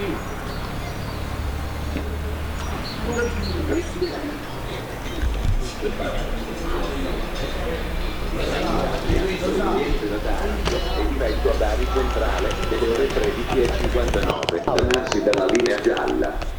E diretto a Bari Centrale delle ore 13:59. Tornarsi dalla linea gialla.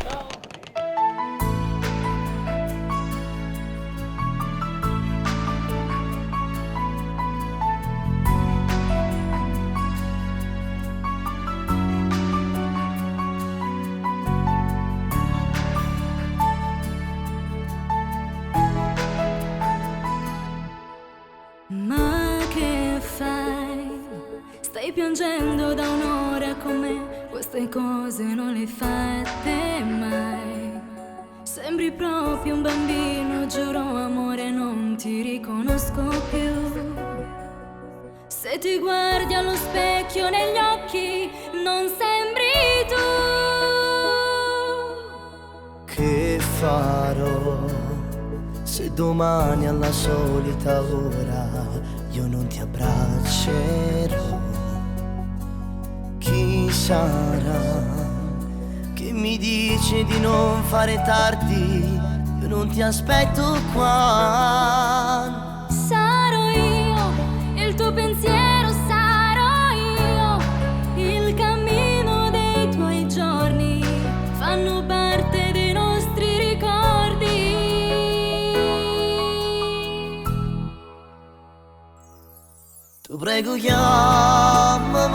Ma che fai? Stai piangendo da un'ora con me, queste cose non le fatte mai. Sembri proprio un bambino, giuro amore non ti riconosco più. Se ti guardi allo specchio negli occhi non sembri tu. Che farò se domani alla solita ora io non ti abbraccerò? Chi sarà che mi dice di non fare tardi? Io non ti aspetto qua. Sarò io, il tuo pensiero sarò io, il cammino dei tuoi giorni fanno parte dei nostri ricordi. Tu prego chiamami,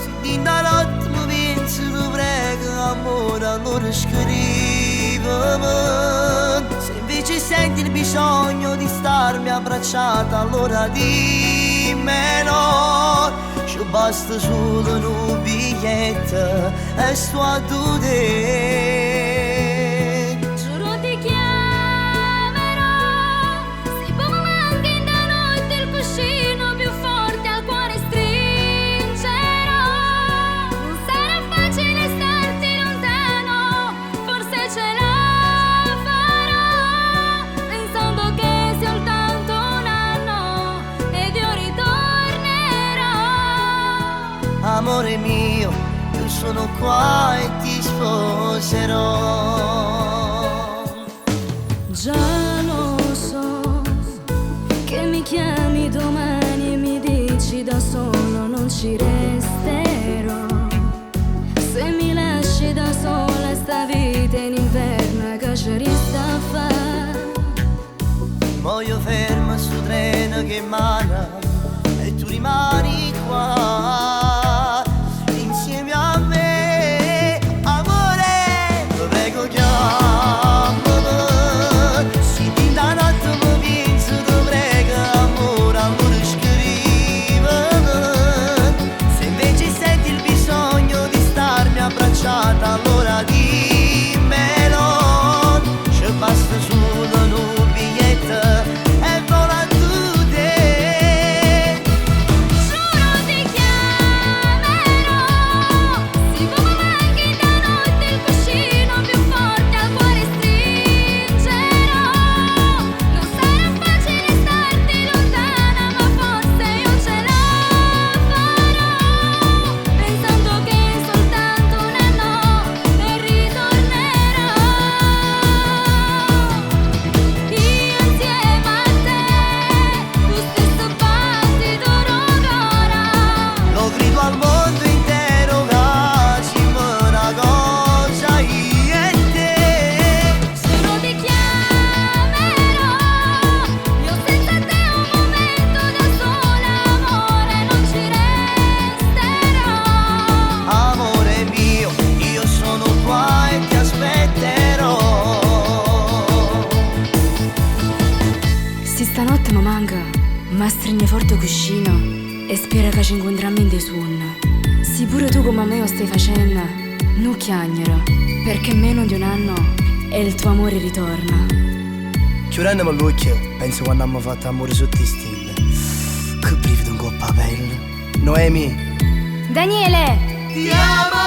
se din da notte mi pensi, tu prego amore, allora scrivimi. Se invece senti il bisogno di starmi abbracciata, allora dimmelo. Ci basta solo un biglietto e sto a te. Giuro ti chiamerò, se poi mi manchi da notte il cuscino più forte al cuore stringerò. Non sarà facile starti lontano, forse ce la farò, pensando che sia soltanto un anno ed io ritornerò. Amore mio, io sono qua e ti sposerò. Già lo so che mi chiami domani e mi dici da solo non ci resterò. Se mi lasci da sola sta vita in inverno che ci resta a fare. Mo io fermo sto treno che mana e tu rimani qua insieme a me. Amore, lo prego chiamami, se ti da notte mi penso, ti prego amore, allora scrivimi. Se invece senti il bisogno di starmi abbracciata, allora dimmelo. Ci basta solo un biglietto e vola tu te. Giuro ti chiamerò, se poi mi manchi da notte il cuscino più forte al cuore stringerò. Non sarà facile starti lontana, ma forse io ce la farò, pensando che è soltanto un anno e ritornerò. Io insieme a te, lo stesso battito d'ora. Lo grido al mondo intero, facciamo una cosa io e te. Giuro ti chiamerò, io senza te un momento da sola, amore, non ci resterò. Amore mio, io sono qua e ti aspetterò. Se stanotte mi manca, ma stringe forte il cuscino e spera che ci incontriamo in dei suon. Se pure tu come me lo stai facendo, non chiagnero, perché meno di un anno e il tuo amore ritorna. Chiudendomi l'occhio, penso quando abbiamo fatto amore sotto i stelle. Che brivido in coppa a pelle. Noemi, Daniele! ti amo!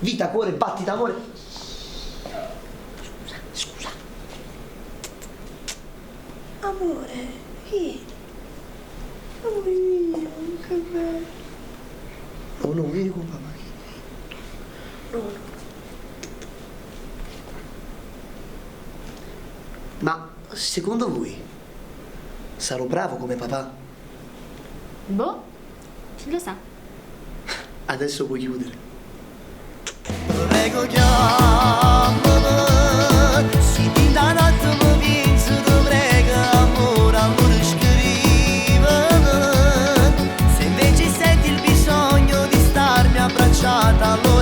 Vita, cuore, batti d'amore. Scusa. Amore, vieni. Amore mio, che bello. Oh no, vieni con papà. No. Ma secondo voi sarò bravo come papà? Boh, chi lo sa? Adesso puoi chiudere. Prego chiamami, si ti da un attimo penso ti prego amore, allora scrivimi. Se invece senti il bisogno di starmi abbracciata, allora